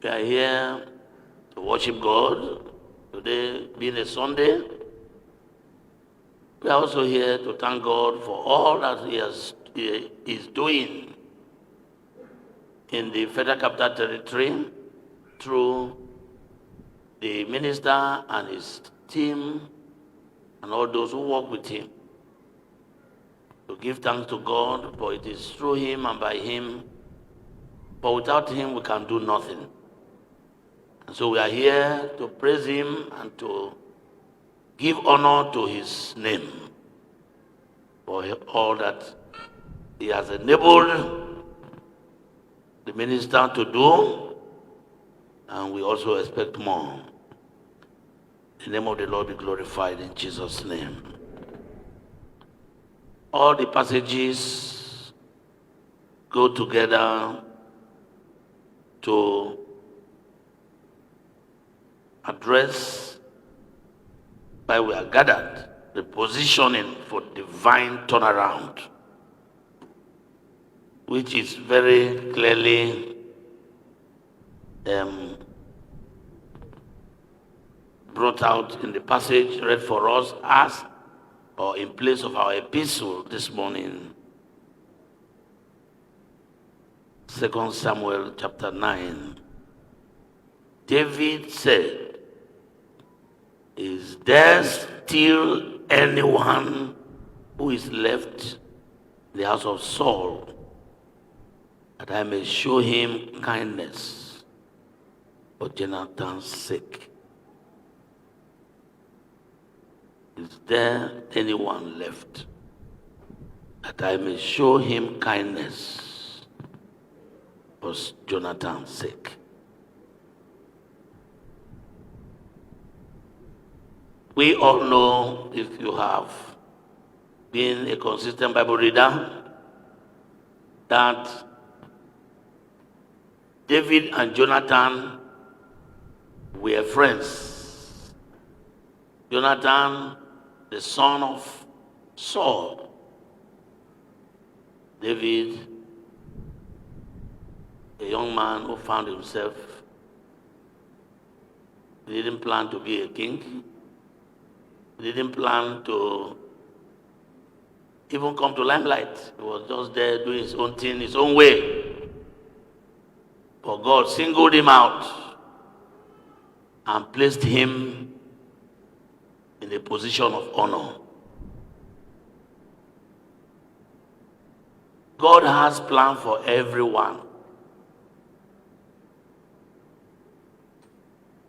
We are here to worship God. Today being a Sunday, we are also here to thank God for all that He is doing in the Federal Capital Territory through the minister and his team and all those who work with him. To give thanks to God, for it is through him and by him. But without him, we can do nothing. And so we are here to praise him and to give honor to his name for all that he has enabled the minister to do, and we also expect more. The name of the Lord be glorified in Jesus' name. All the passages go together to address why we are gathered, the positioning for divine turnaround, which is very clearly brought out in the passage read for us as or in place of our epistle this morning, 2 Samuel chapter 9. David said, "Is there still anyone who is left in the house of Saul, that I may show him kindness for Jonathan's sake?" Is there anyone left that I may show him kindness for Jonathan's sake? We all know, if you have been a consistent Bible reader, that David and Jonathan were friends. Jonathan, the son of Saul. David, a young man who found himself, he didn't plan to be a king. He didn't plan to even come to limelight. He was just there doing his own thing, his own way. But God singled him out and placed him in a position of honor. God has plan for everyone.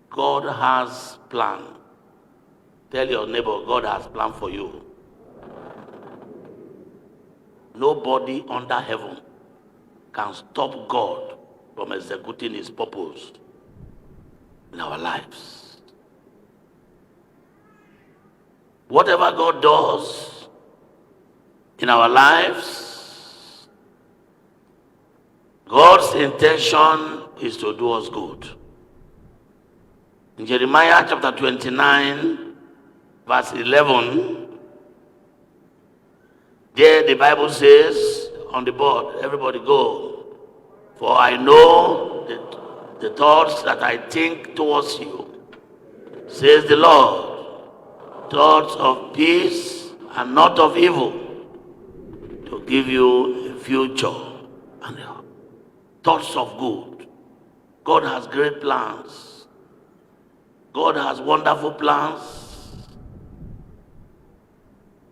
God has plan. Tell your neighbor, God has plan for you. Nobody under heaven can stop God from executing his purpose in our lives. Whatever God does in our lives, God's intention is to do us good. In Jeremiah chapter 29, verse 11, there the Bible says on the board, everybody go, "For I know the thoughts that I think towards you, says the Lord, thoughts of peace and not of evil, to give you a future and thoughts of good." God has great plans. God has wonderful plans,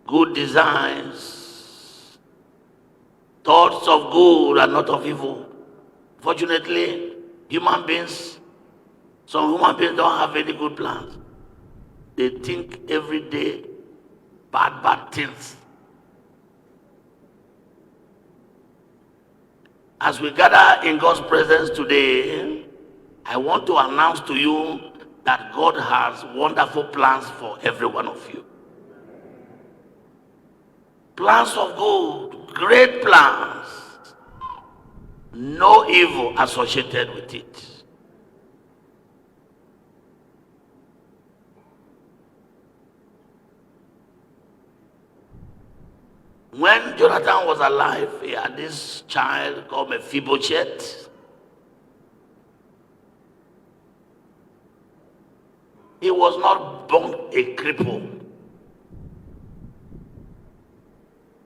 good designs, thoughts of good and not of evil. Fortunately, some human beings don't have any good plans. They think every day bad things. As we gather in God's presence today, I want to announce to you that God has wonderful plans for every one of you. Plans of good, great plans, no evil associated with it. When Jonathan was alive, he had this child called Mephibosheth. He was not born a cripple.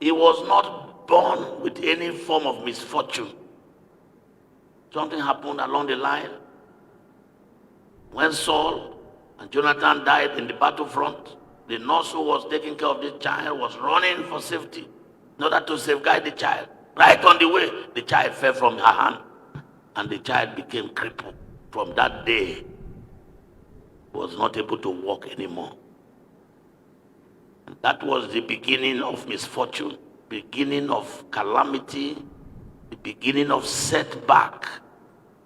He was not born with any form of misfortune. Something happened along the line. When Saul and Jonathan died in the battlefront, the nurse who was taking care of this child was running for safety in order to safeguard the child. Right on the way, the child fell from her hand, and the child became crippled. From that day, he was not able to walk anymore. And that was the beginning of misfortune, beginning of calamity, the beginning of setback,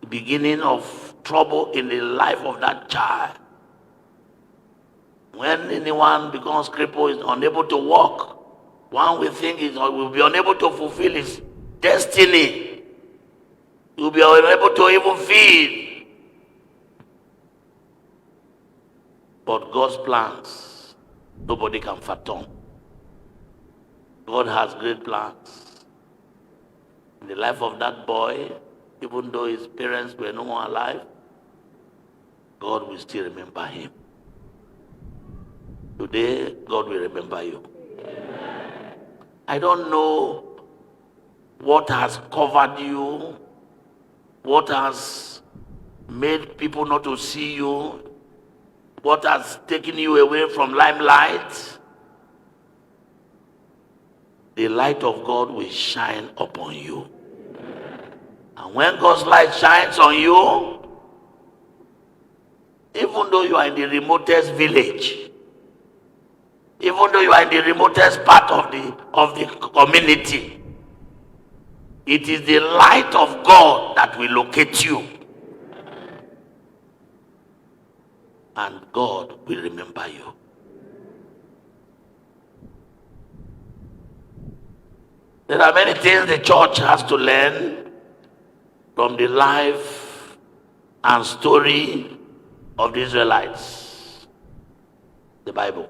the beginning of trouble in the life of that child. When anyone becomes crippled, is unable to walk, one will think he will be unable to fulfill his destiny. He will be unable to even feed. But God's plans, nobody can fathom. God has great plans. In the life of that boy, even though his parents were no more alive, God will still remember him. Today, God will remember you. Amen. I don't know what has covered you, what has made people not to see you, what has taken you away from limelight. The light of God will shine upon you. And when God's light shines on you, even though you are in the remotest village, even though you are in the remotest part of the community, it is the light of God that will locate you. And God will remember you. There are many things the church has to learn from the life and story of the Israelites, the Bible.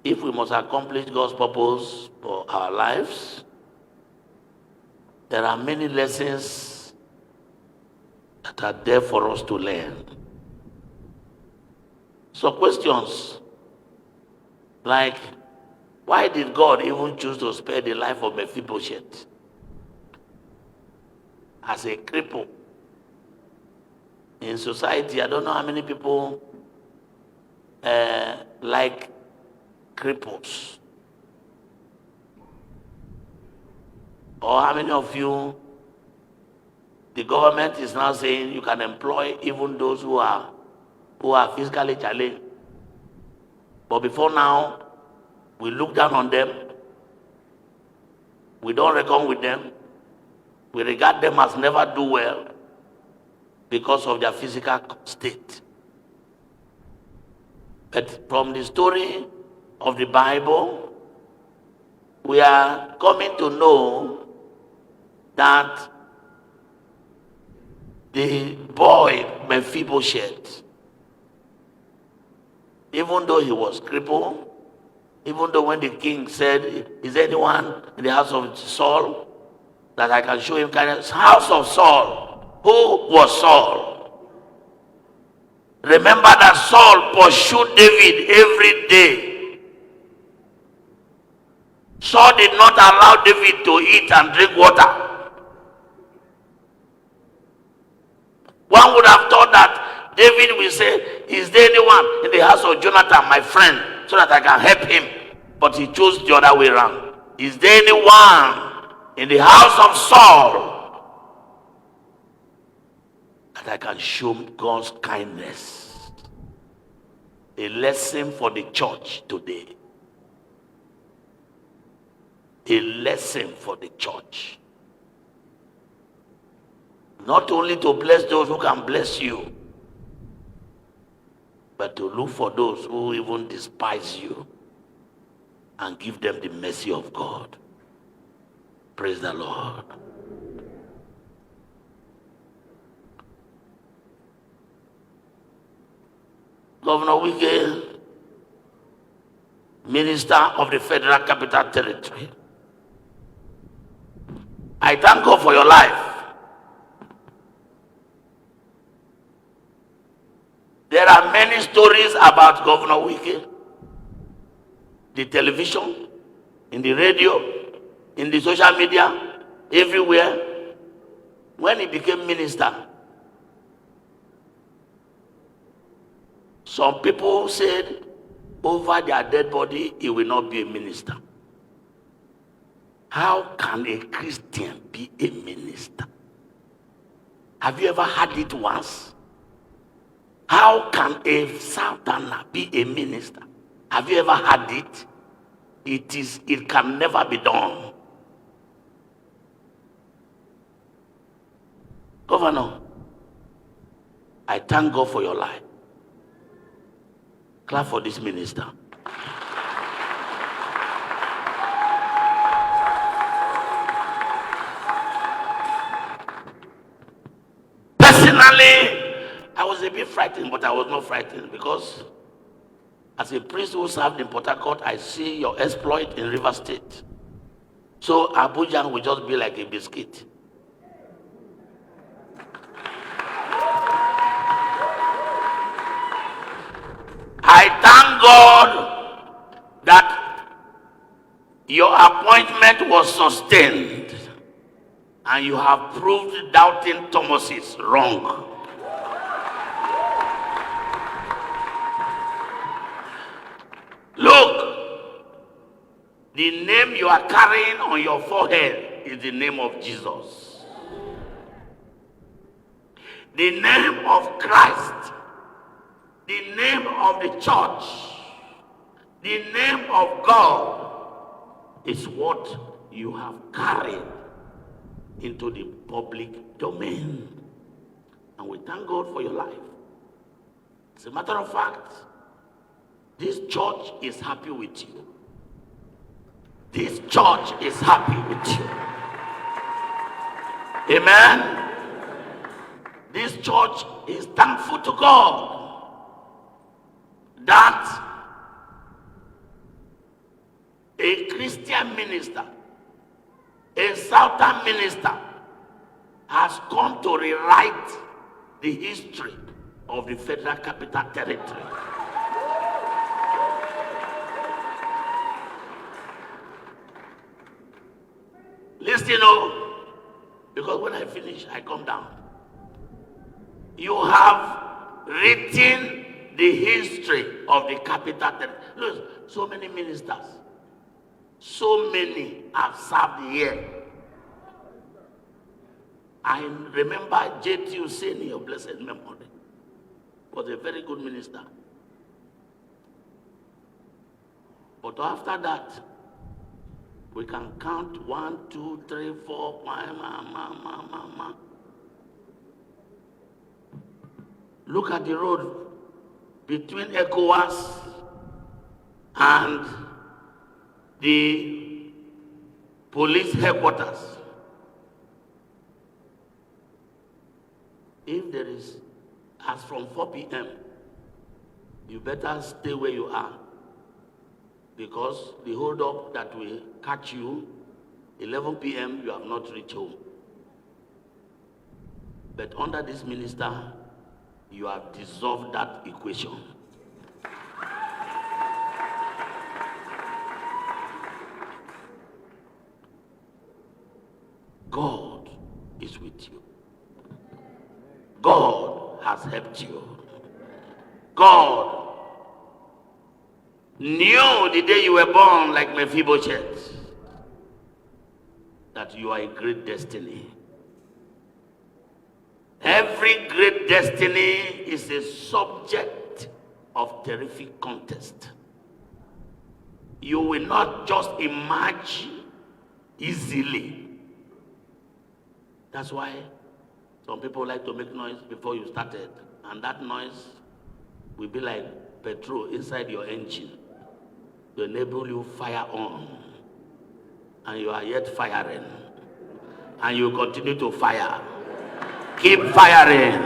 If we must accomplish God's purpose for our lives, there are many lessons that are there for us to learn. So questions like, why did God even choose to spare the life of Mephibosheth as a cripple? In society, I don't know how many people like cripples. Or how many of you, the government is now saying you can employ even those who are physically challenged. But before now, we look down on them. We don't reckon with them. We regard them as never do well because of their physical state. But from the story of the Bible, we are coming to know that the boy Mephibosheth, even though he was crippled, even though when the king said, is there anyone in the house of Saul that I can show him kindness? House of Saul. Who was Saul? Remember that Saul pursued David every day. Saul did not allow David to eat and drink water. One would have thought that David will say, is there anyone in the house of Jonathan, my friend, so that I can help him? But he chose the other way around. Is there anyone in the house of Saul that I can show God's kindness? A lesson for the church today. A lesson for the church. Not only to bless those who can bless you, but to look for those who even despise you and give them the mercy of God. Praise the Lord. Governor Wike, Minister of the Federal Capital Territory, I thank God for your life. stories about Governor Wike, the television, in the radio, in the social media, everywhere. When he became minister, some people said over their dead body, he will not be a minister. How can a Christian be a minister? Have you ever had it once? How can a Southerner be a minister? Have you ever had it? It can never be done. Governor, I thank God for your life. Clap for this minister. Personally, I was a bit frightened, but I was not frightened because as a priest who served in Port Harcourt, I see your exploit in River State. So Abuja will just be like a biscuit. I thank God that your appointment was sustained and you have proved doubting Thomases wrong. Look, the name you are carrying on your forehead is the name of Jesus. The name of Christ, the name of the church, the name of God is what you have carried into the public domain. And we thank God for your life. As a matter of fact, this church is happy with you. This church is happy with you. Amen. This church is thankful to God that a Christian minister, a Southern minister, has come to rewrite the history of the Federal Capital Territory. Listen, because when I finish, I come down. You have written the history of the capital territory. Look, so many ministers, so many have served here. I remember J.T. Senior, blessed memory, was a very good minister. But after that, we can count 1, 2, 3, 4, 5, Look at the road between ECOWAS and the police headquarters. If there is, as from 4 p.m., you better stay where you are, because the hold up that will catch you, 11 p.m., you have not reached home. But under this minister, you have dissolved that equation. God is with you. God has helped you. God knew the day you were born, like Mephibosheth, that you are a great destiny. Every great destiny is a subject of terrific contest. You will not just emerge easily. That's why some people like to make noise before you started, and that noise will be like petrol inside your engine to enable you fire on, and you are yet firing, and you continue to fire. Keep firing.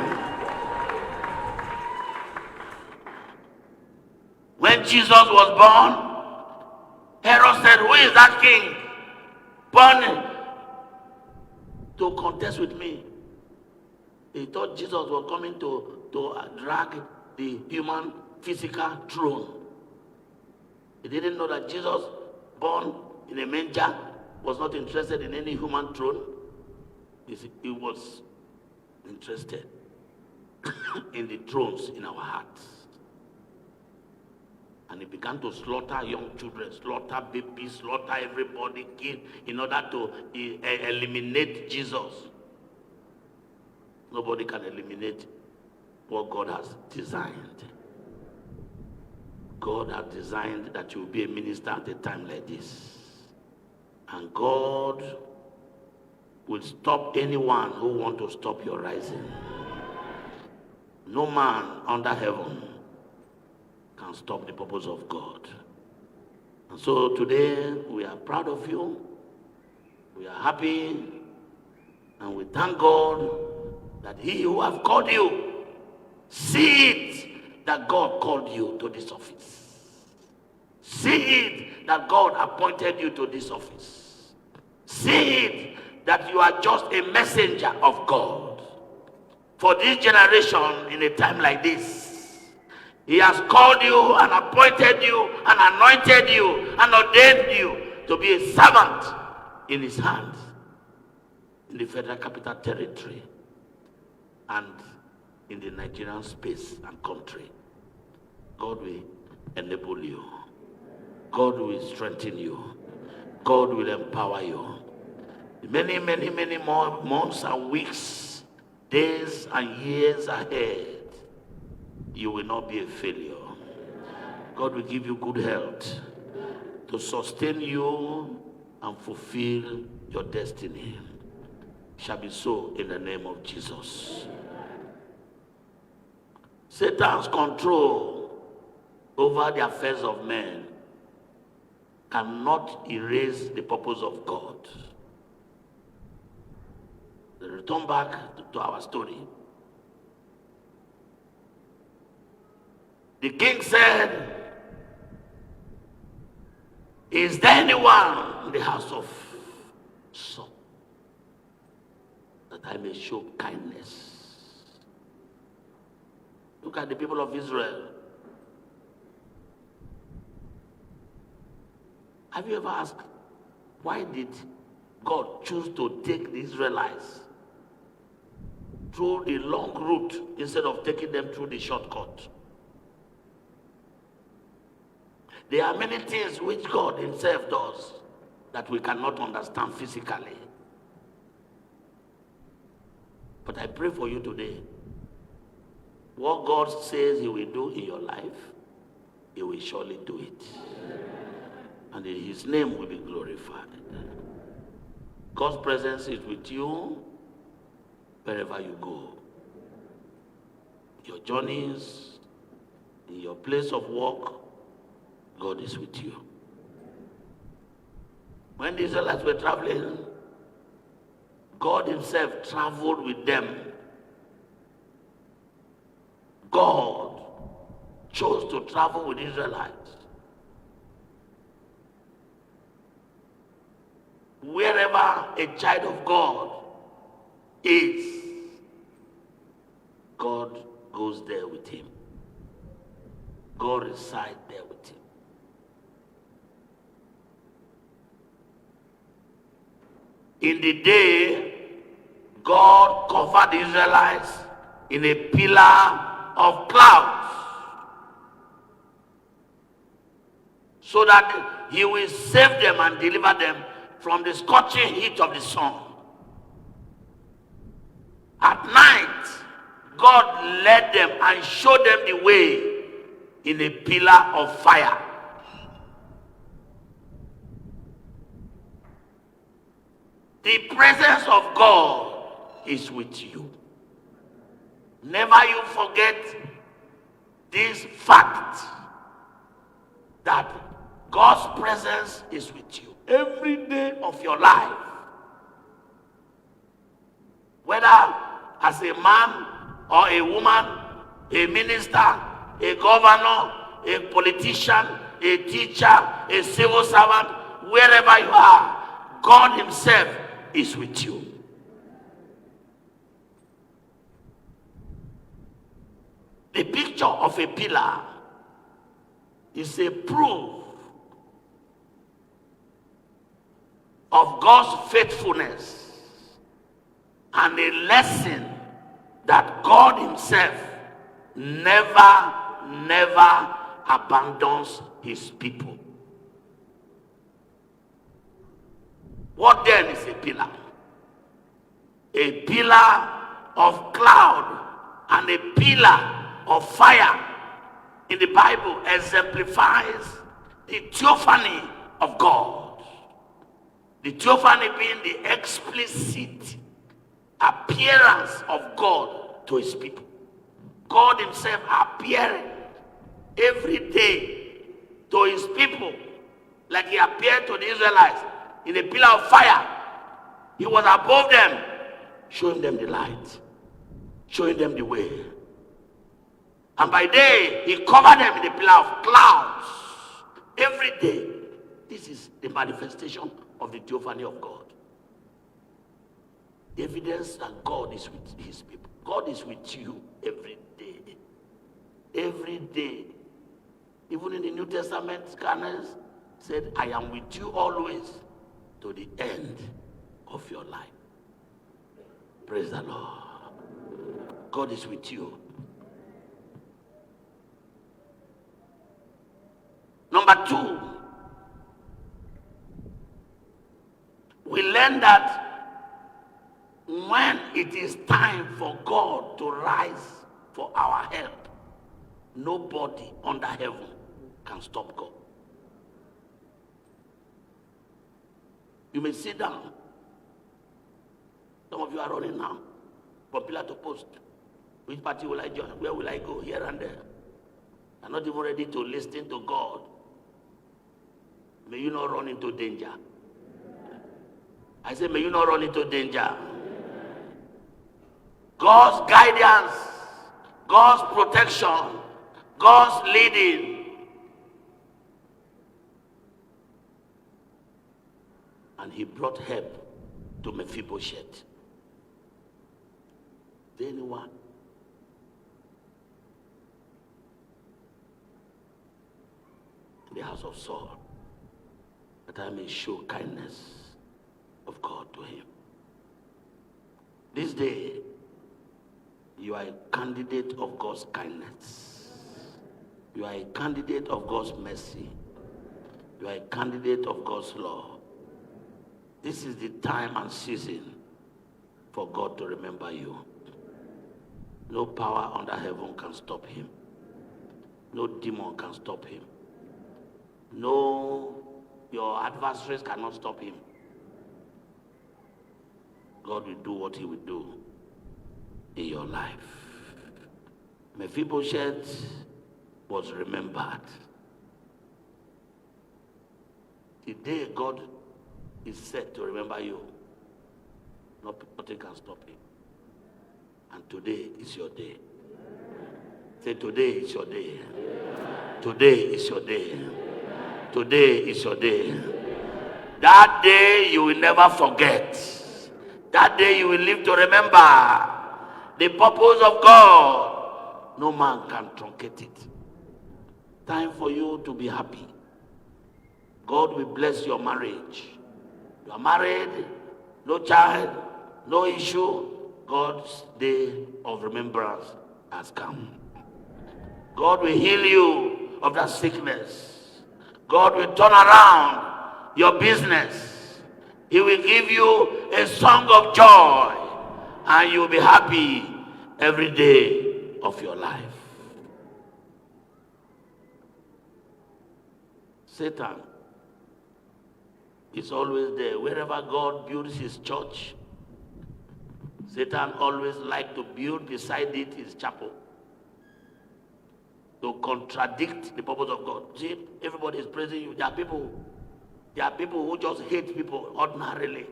When Jesus was born, Herod said, "Who is that king born to contest with me?" He thought Jesus was coming to drag the human physical throne. He didn't know that Jesus, born in a manger, was not interested in any human throne. He was interested in the thrones in our hearts. And he began to slaughter young children, slaughter babies, slaughter everybody, kill, in order to eliminate Jesus. Nobody can eliminate what God has designed. God has designed that you will be a minister at a time like this. And God will stop anyone who wants to stop your rising. No man under heaven can stop the purpose of God. And so today we are proud of you. We are happy. And we thank God that He who has called you, see it that God called you to this office. See it that God appointed you to this office. See it that you are just a messenger of God. For this generation in a time like this, He has called you and appointed you and anointed you and ordained you to be a servant in His hands in the Federal Capital Territory and in the Nigerian space and country. God will enable you. God will strengthen you. God will empower you. Many, many, many more months and weeks, days and years ahead, you will not be a failure. God will give you good health to sustain you and fulfill your destiny. Shall be so in the name of Jesus. Satan's control over the affairs of men cannot erase the purpose of God. Let's return back to our story. The king said, "Is there anyone in the house of Saul that I may show kindness?" Look at the people of Israel. Have you ever asked, why did God choose to take the Israelites through the long route instead of taking them through the shortcut? There are many things which God Himself does that we cannot understand physically. But I pray for you today. What God says He will do in your life, He will surely do it. And His name will be glorified. God's presence is with you wherever you go. Your journeys, in your place of work, God is with you. When the Israelites were traveling, God Himself traveled with them. God chose to travel with Israelites. Wherever a child of God is, God goes there with him. God resides there with him. In the day, God covered the Israelites in a pillar of clouds, so that He will save them and deliver them from the scorching heat of the sun. At night, God led them and showed them the way in a pillar of fire. The presence of God is with you. Never you forget this fact that God's presence is with you every day of your life. Whether as a man or a woman, a minister, a governor, a politician, a teacher, a civil servant, wherever you are, God Himself is with you. The picture of a pillar is a proof of God's faithfulness and a lesson that God himself never abandons his people. What then is a pillar? A pillar of cloud and a pillar of fire in the Bible exemplifies the theophany of God. The theophany being the explicit appearance of God to his people. God himself appearing every day to his people like he appeared to the Israelites in a pillar of fire. He was above them, showing them the light, showing them the way. And by day, he covered them in the pillar of clouds. Every day. This is the manifestation of the theophany of God. The evidence that God is with his people. God is with you every day. Every day. Even in the New Testament, scanners said, I am with you always to the end of your life. Praise the Lord. God is with you. Number 2, we learn that when it is time for God to rise for our help, nobody under heaven can stop God. You may sit down. Some of you are running now from pillar to post. Which party will I join? Where will I go? Here and there. I'm not even ready to listen to God. May you not run into danger. I say, may you not run into danger. God's guidance, God's protection, God's leading. And he brought help to Mephibosheth. Is there anyone? In the house of Saul, that I may show kindness of God to him. This day, you are a candidate of God's kindness. You are a candidate of God's mercy. You are a candidate of God's law. This is the time and season for God to remember you. No power under heaven can stop him. No demon can stop him. No, your adversaries cannot stop him. God will do what he will do in your life. Mephibosheth was remembered. The day God is set to remember you, nothing can stop him. And today is your day. Say, today is your day. Today is your day. Today is your day. That day you will never forget. That day you will live to remember the purpose of God. No man can truncate it. Time for you to be happy. God will bless your marriage. You are married, no child, no issue. God's day of remembrance has come. God will heal you of that sickness. God will turn around your business. He will give you a song of joy, and you'll be happy every day of your life. Satan is always there. Wherever God builds his church, Satan always likes to build beside it his chapel, to contradict the purpose of God. See, everybody is praising you. There are people who just hate people ordinarily.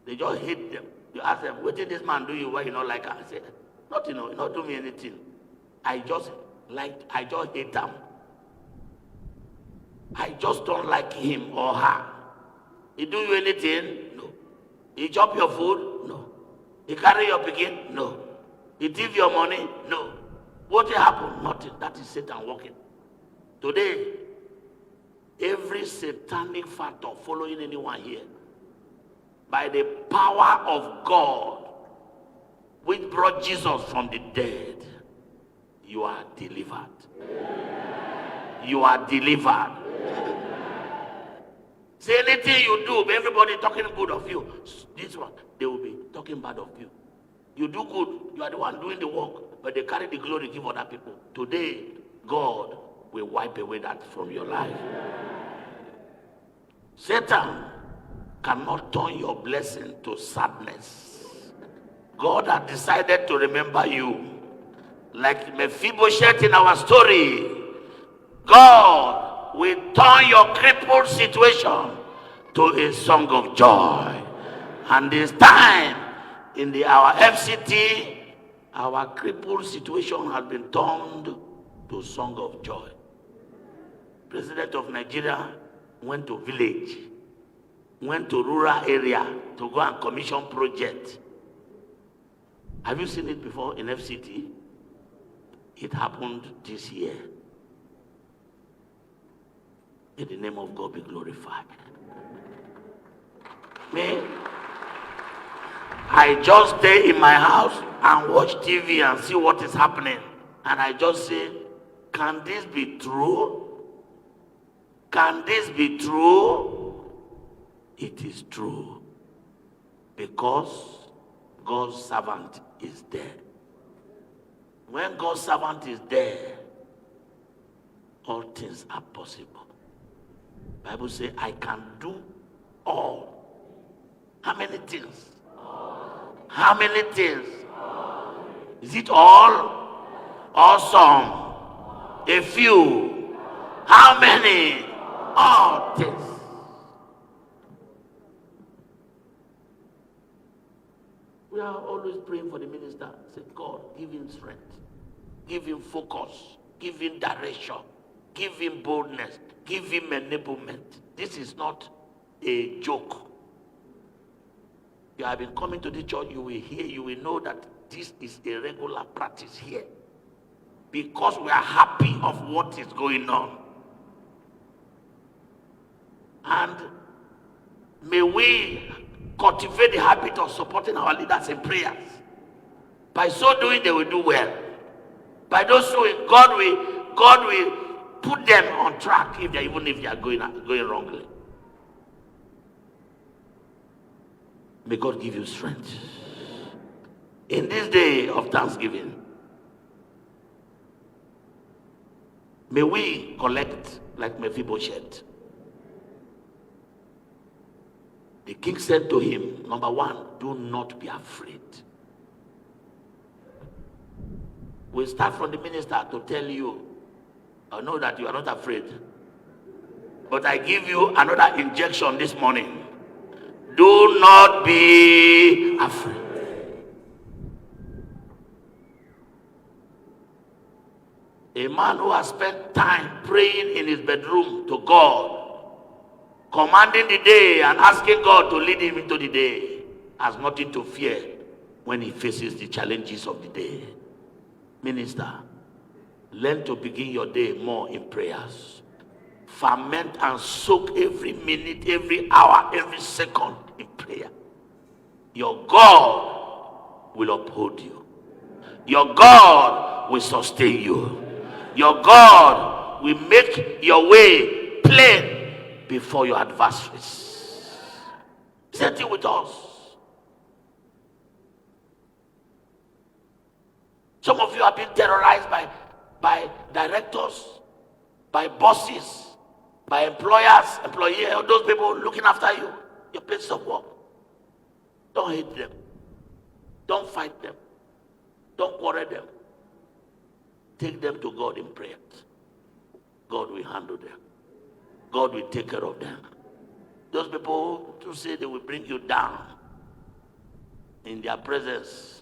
They just hate them. You ask them, what did this man do you? Why you not like her? I say, nothing, you not do me anything. I just hate them. I just don't like him or her. He do you anything? No. He chop your food? No. He carry your pikin? No. He thief your money? No. What happened? Nothing. That is Satan working. Today, every satanic factor following anyone here, by the power of God, which brought Jesus from the dead, you are delivered. You are delivered. Say anything you do, everybody talking good of you. This one, they will be talking bad of you. You do good, you are the one doing the work, but they carry the glory, give other people. Today, God will wipe away that from your life. Satan cannot turn your blessing to sadness. God has decided to remember you. Like Mephibosheth in our story, God will turn your crippled situation to a song of joy. And this time, in our FCT, our crippled situation has been turned to a song of joy. President of Nigeria went to village, went to rural area to go and commission project. Have you seen it before in FCT? It happened this year. May the name of God be glorified. Me, I just stay in my house and watch TV and see what is happening. And I just say, can this be true? Can this be true? It is true. Because God's servant is there. When God's servant is there, all things are possible. Bible says, I can do all. How many things? How many things? Is it all? Or some? A few? How many? All things. We are always praying for the minister. Say, God, give him strength. Give him focus. Give him direction. Give him boldness. Give him enablement. This is not a joke. You have been coming to the church, you will hear, you will know that this is a regular practice here. Because we are happy of what is going on. And may we cultivate the habit of supporting our leaders in prayers. By so doing, they will do well. By those doing, God will put them on track even if they are going wrongly. May God give you strength. In this day of Thanksgiving, may we collect like Mephibosheth. The king said to him, number one, do not be afraid. We'll start from the minister to tell you, I know that you are not afraid. But I give you another injection this morning. Do not be afraid. A man who has spent time praying in his bedroom to God, commanding the day and asking God to lead him into the day, has nothing to fear when he faces the challenges of the day. Minister, learn to begin your day more in prayers. Ferment and soak every minute, every hour, every second in prayer. Your God will uphold you. Your God will sustain you. Your God will make your way plain before your adversaries. Same thing with us. Some of you have been terrorized by directors, by bosses, by employers, employees, those people looking after you, your place of work. Don't hate them. Don't fight them. Don't quarrel them. Take them to God in prayer. God will handle them. God will take care of them. Those people who say they will bring you down in their presence,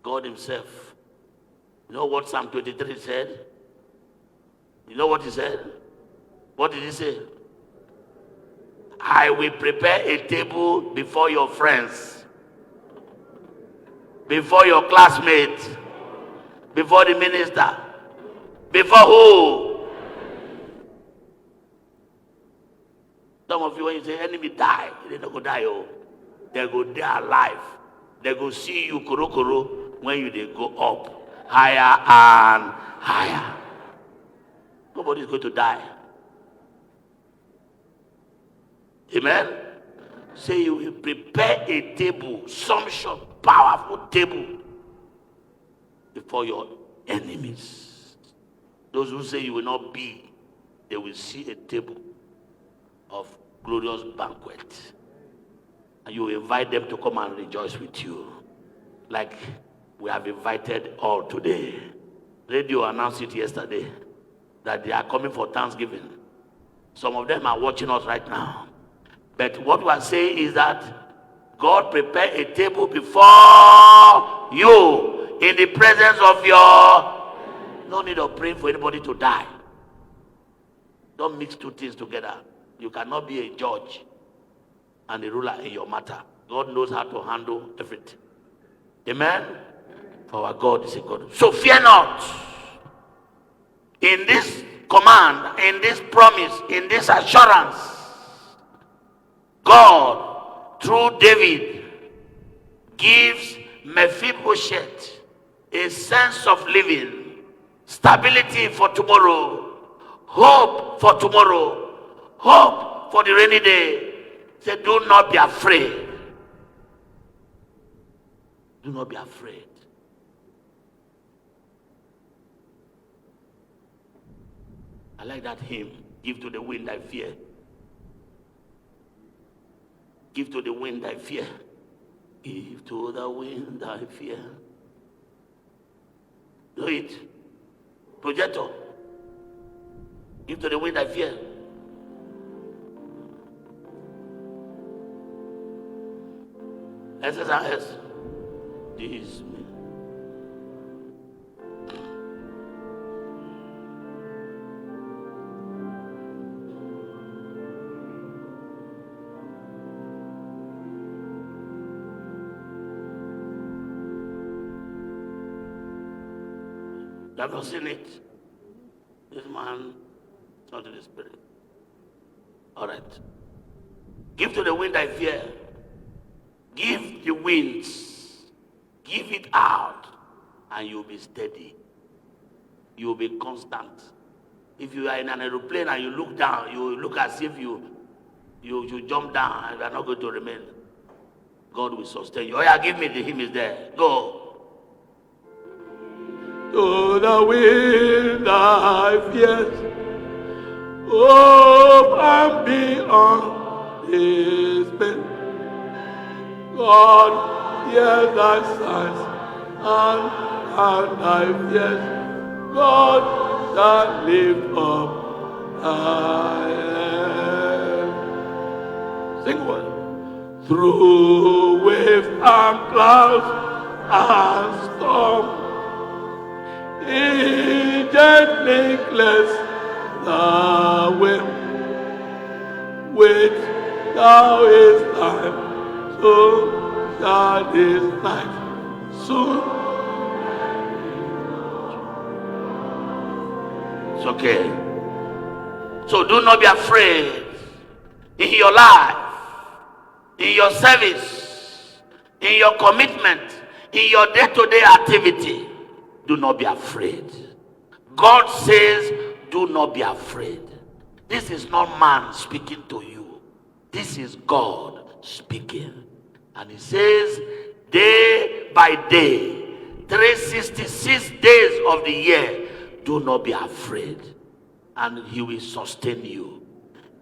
God himself. You know what Psalm 23 said? You know what he said? What did he say? I will prepare a table before your friends, before your classmates, before the minister. Before who? Some of you, when you say enemy die, they don't go die. Oh, they go die alive. They go see you koro when you they go up higher and higher. Nobody is going to die. Amen. Say you will prepare a table, sumptuous, powerful table before your enemies. Those who say you will not be, they will see a table of glorious banquet. And you invite them to come and rejoice with you. Like we have invited all today. Radio announced it yesterday that they are coming for Thanksgiving. Some of them are watching us right now. But what we are saying is that God prepared a table before you in the presence of your... No need of praying for anybody to die. Don't mix two things together. You cannot be a judge and a ruler in your matter. God knows how to handle everything. Amen? For our God is a God. So fear not. In this command, in this promise, in this assurance, God, through David, gives Mephibosheth a sense of living, stability for tomorrow, hope for tomorrow, hope for the rainy day. Say, do not be afraid. Do not be afraid. I like that hymn, give to the wind thy fear. Give to the wind thy fear. Give to the wind thy fear. Do it. Projector. Give to the wind thy fear. SSRS. This me. You have not seen it. This man is not in the spirit. All right. Give to the wind thy fear. Give the winds. Give it out. And you'll be steady. You'll be constant. If you are in an aeroplane and you look down, you look as if you jump down and you are not going to remain. God will sustain you. Oh yeah, give me the hymn is there. Go. To the wind thy fears, hope and beyond despair. God, hear thy sighs and thy fears. God shall lift up thy head. Sing one. Through waves and clouds and storm, he gently clears the way. Wait thou his time, so shall his night soon. It's okay. So do not be afraid in your life, in your service, in your commitment, in your day-to-day activity. Do not be afraid. God says, do not be afraid. This is not man speaking to you. This is God speaking. And he says, day by day, 366 days of the year, do not be afraid. And he will sustain you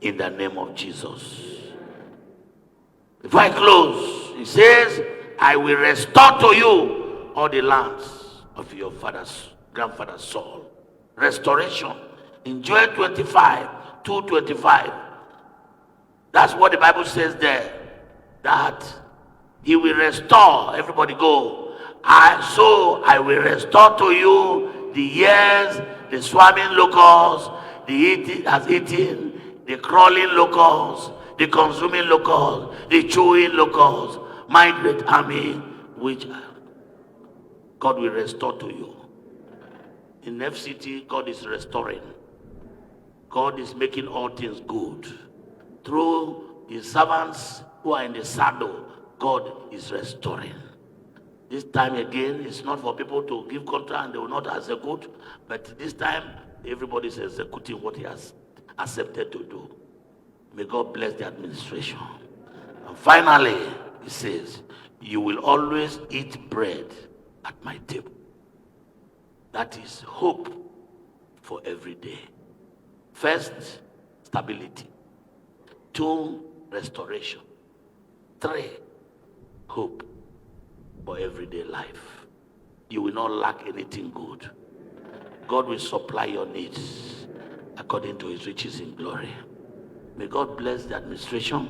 in the name of Jesus. Before I close, he says, I will restore to you all the lands of your grandfather's soul. Restoration. In Joel 25, 2:25. That's what the Bible says there. That he will restore. Everybody go. So I will restore to you the years the swarming locusts, has eaten, the crawling locusts, the consuming locusts, the chewing locusts, my great army, which God will restore to you in FCT, God is restoring. God is making all things good. Through his servants who are in the saddle, God is restoring. This time again, it's not for people to give contract and they will not execute, but this time, everybody is executing what he has accepted to do. May God bless the administration. And finally, he says, you will always eat bread at my table. That is hope for every day. First, stability. 2, restoration. 3, hope for everyday life. You will not lack anything good. God will supply your needs according to his riches in glory. May God bless the administration,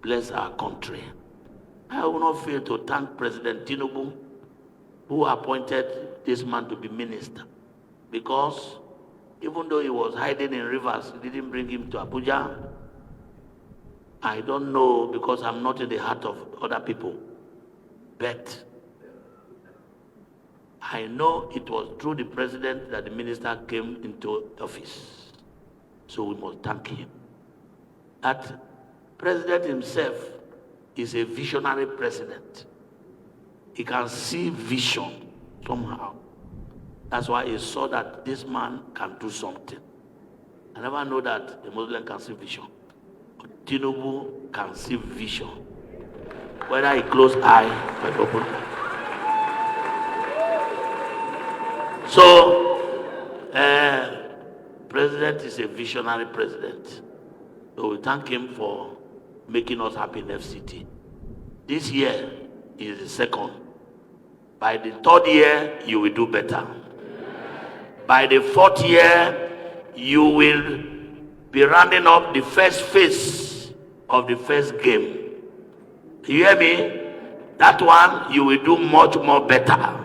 bless our country. I will not fail to thank President Tinubu, who appointed this man to be minister, because even though he was hiding in rivers, he didn't bring him to Abuja. I don't know, because I'm not in the heart of other people, but I know it was through the president that the minister came into office. So we must thank him. That president himself is a visionary president. He can see vision somehow. That's why he saw that this man can do something. I never know that a Muslim can see vision. But Tinubu can see vision. Whether he close eye or open eye. So, president is a visionary president. So we thank him for making us happy in FCT. This year is the second. By the 3rd year, you will do better. By the 4th year, you will be rounding up the first phase of the first game. You hear me? That one, you will do much more better.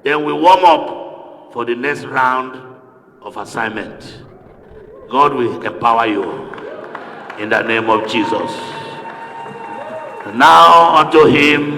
Then we warm up for the next round of assignment. God will empower you in the name of Jesus. Now unto him